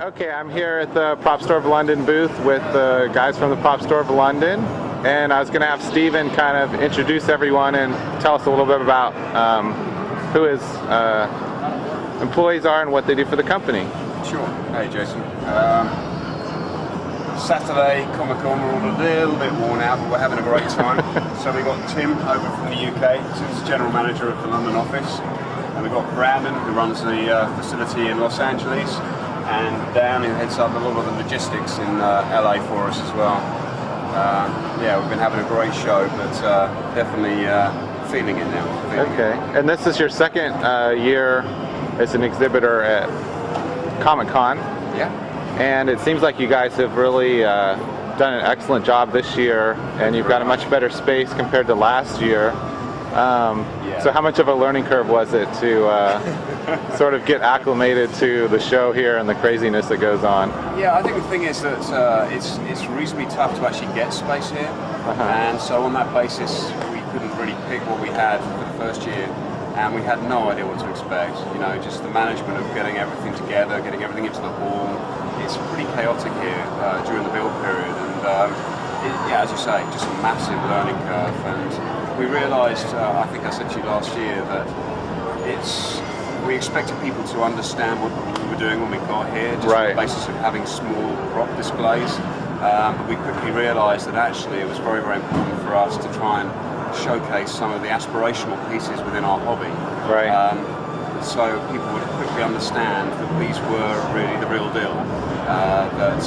Okay, I'm here at the Prop Store of London booth with the guys from the Prop Store of London, and I was going to have Steven kind of introduce everyone and tell us a little bit about who his employees are and what they do for the company. Sure. Hey Jason. Saturday, Comic-Con, we're all a little bit worn out, but we're having a great time. So we've got Tim over from the UK, Tim's General Manager of the London office, and we've got Brandon, who runs the facility in Los Angeles, and Dan, who heads up a lot of the logistics in LA for us as well. Yeah, we've been having a great show, but definitely feeling it now. Okay, and this is your second year as an exhibitor at Comic-Con. Yeah. And it seems like you guys have really done an excellent job this year, and you've got a much better space compared to last year. So how much of a learning curve was it to sort of get acclimated to the show here and the craziness that goes on? Yeah, I think the thing is that it's reasonably tough to actually get space here, and so on that basis we couldn't really pick what we had for the first year, and we had no idea what to expect. You know, just the management of getting everything together, getting everything into the hall. It's pretty chaotic here during the build period, and yeah, as you say, just a massive learning curve. And we realised, I think I said to you last year, that we expected people to understand what we were doing when we got here, just on the basis of having small prop displays. But we quickly realised that actually it was very, very important for us to try and showcase some of the aspirational pieces within our hobby. So people would quickly understand that these were really the real deal, that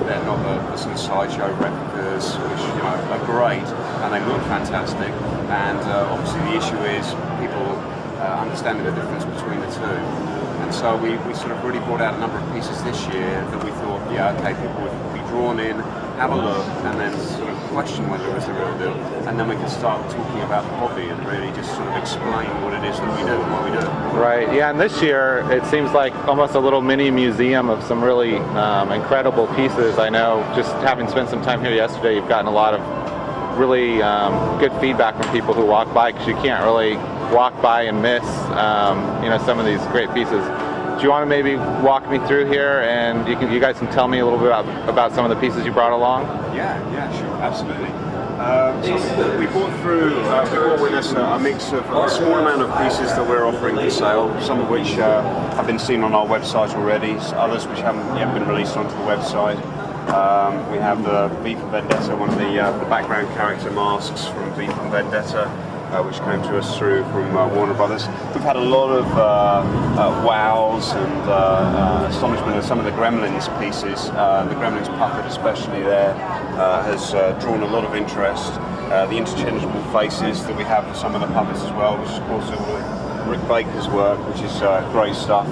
they're not the sort of sideshow replicas, which are great and they look fantastic. And obviously the issue is people understanding the difference between the two. And so we sort of really brought out a number of pieces this year that we thought, yeah, okay, people would be drawn in, have a look, and then sort of question whether it was the real deal. And then we can start talking about the hobby and really just sort of explain what it is that we do and what we do. Right, yeah, and this year it seems like almost a little mini museum of some really incredible pieces. I know, just having spent some time here yesterday, you've gotten a lot of really good feedback from people who walk by, because you can't really walk by and miss some of these great pieces. Do you want to maybe walk me through here, and you guys can tell me a little bit about some of the pieces you brought along? Yeah, sure, absolutely. So we brought with us a mix of a small amount of pieces that we're offering for sale, some of which have been seen on our website already, others which haven't yet been released onto the website. We have the V for Vendetta, one of the background character masks from V for Vendetta, which came to us through from Warner Brothers. We've had a lot of wows and astonishment at some of the Gremlins pieces. The Gremlins puppet especially there has drawn a lot of interest. The interchangeable faces that we have for some of the puppets as well, which is of course all Rick Baker's work, which is great stuff.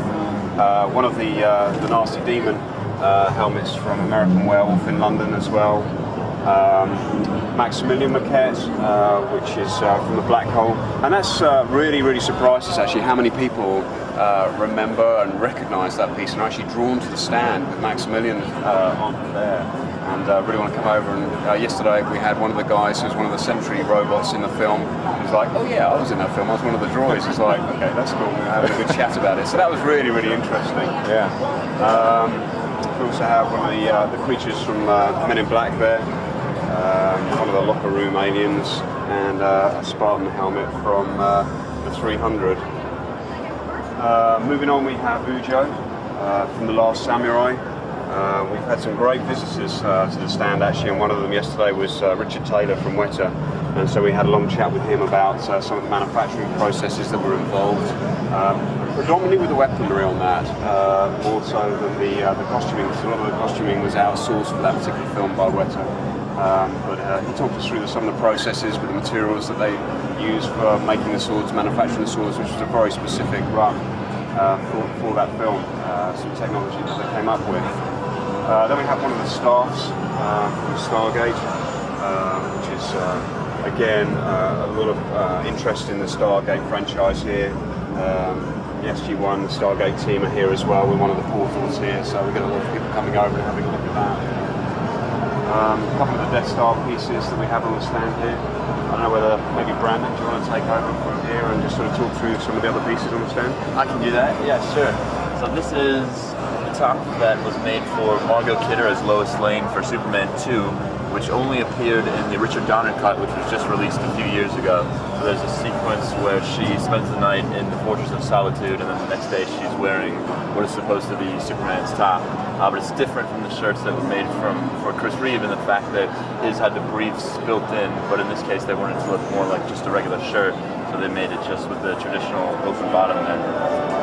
One of the Nasty Demon helmets from American Werewolf in London as well. Maximilian maquette, which is from the Black Hole, and that's really surprised us actually how many people remember and recognise that piece and are actually drawn to the stand with Maximilian on there, and really want to come over. And yesterday we had one of the guys who's one of the Sentry robots in the film. He was like, "Oh yeah, I was in that film. I was one of the droids." It's like, okay, that's cool. We were having a good chat about it, so that was really interesting. Yeah. We also have one of the creatures from Men in Black there. One of the locker room aliens, and a Spartan helmet from the 300. Moving on, we have Ujo from The Last Samurai. We've had some great visitors to the stand actually, and one of them yesterday was Richard Taylor from Weta, and so we had a long chat with him about some of the manufacturing processes that were involved. Predominantly with the weaponry on that, more so than the costuming. So a lot of the costuming was outsourced for that particular film by Weta. But he talked us through some of the processes with the materials that they use for making the swords, manufacturing the swords, which was a very specific run for that film, some technology that they came up with. Then we have one of the staffs from Stargate, which is again a lot of interest in the Stargate franchise here. The SG-1, the Stargate team are here as well. We're one of the portals here, so we've got a lot of people coming over and having a look at that. A couple of the Death Star pieces that we have on the stand here. I don't know whether maybe Brandon, do you want to take over from here and just sort of talk through some of the other pieces on the stand? I can do that, yeah, sure. So this is a top that was made for Margot Kidder as Lois Lane for Superman 2, which only appeared in the Richard Donner cut, which was just released a few years ago. So there's a sequence where she spends the night in the Fortress of Solitude, and then the next day she's wearing what is supposed to be Superman's top. But it's different from the shirts that were made for Chris Reeve in the fact that his had the briefs built in, but in this case they wanted to look more like just a regular shirt, so they made it just with the traditional open bottom there.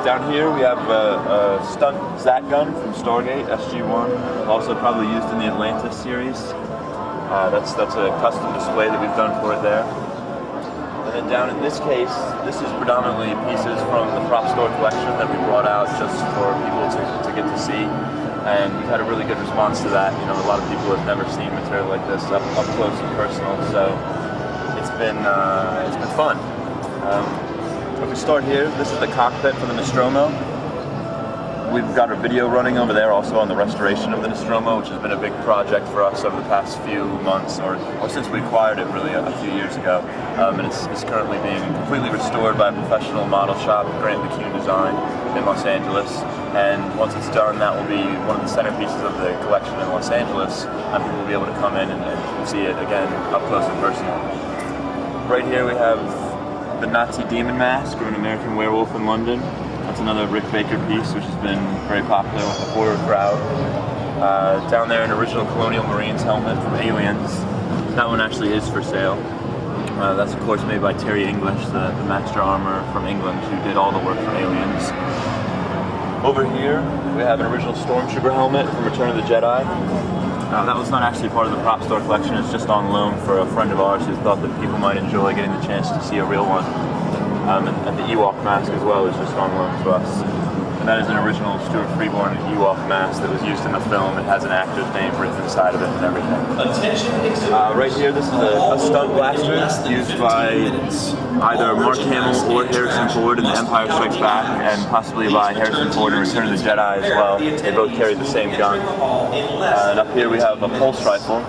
Down here we have a stunt Zat gun from Stargate, SG-1, also probably used in the Atlantis series. That's a custom display that we've done for it there. And then down in this case, this is predominantly pieces from the prop store collection that we brought out just for people to get to see. And we've had a really good response to that. You know, a lot of people have never seen material like this up close and personal, so it's been fun. If we start here, this is the cockpit for the Nostromo. We've got our video running over there also on the restoration of the Nostromo, which has been a big project for us over the past few months, or since we acquired it really a few years ago. And it's currently being completely restored by a professional model shop, Grant McCune Design, in Los Angeles. And once it's done, that will be one of the centerpieces of the collection in Los Angeles, and people will be able to come in and see it again up close and personal. Right here we have the Nazi Demon Mask, or an American Werewolf in London. That's another Rick Baker piece, which has been very popular with the horror crowd. Down there, an original Colonial Marines helmet from Aliens. That one actually is for sale. That's of course made by Terry English, the Master Armor from England, who did all the work for Aliens. Over here, we have an original Stormtrooper helmet from Return of the Jedi. That was not actually part of the prop store collection, it's just on loan for a friend of ours who thought that people might enjoy getting the chance to see a real one. And the Ewok mask as well is just on loan to us. And that is an original Stuart Freeborn Ewok mask that was used in the film. It has an actor's name written inside of it and everything. Right here, this is a stunt blaster used by either Mark Hamill or Harrison Ford in The Empire Strikes Back, and possibly by Harrison Ford in Return of the Jedi as well. They both carry the same gun. And up here we have a pulse rifle,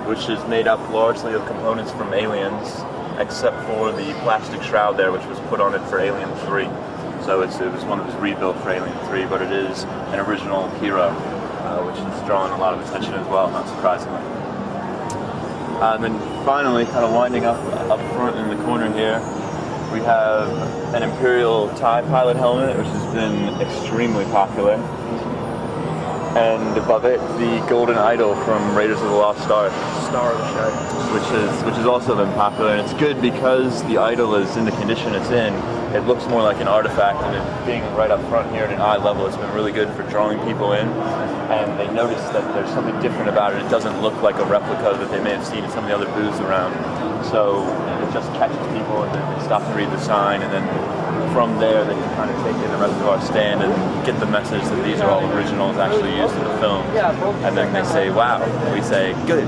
which is made up largely of components from Aliens, except for the plastic shroud there, which was put on it for Alien 3. So it was one that was rebuilt for Alien 3, but it is an original hero, which has drawn a lot of attention as well, not surprisingly. And then finally, kind of winding up front in the corner here, we have an Imperial TIE pilot helmet, which has been extremely popular. And above it, the Golden Idol from Raiders of the Lost Ark. Star of the show. Which has also been popular, and it's good because the idol is in the condition it's in. It looks more like an artifact, and it being right up front here at an eye level, it's been really good for drawing people in. And they notice that there's something different about it. It doesn't look like a replica that they may have seen in some of the other booths around. So it just catches people, and then they stop to read the sign, and then from there they can kind of take in the rest of our stand and get the message that these are all originals actually used in the film. And then they say, wow. We say, good.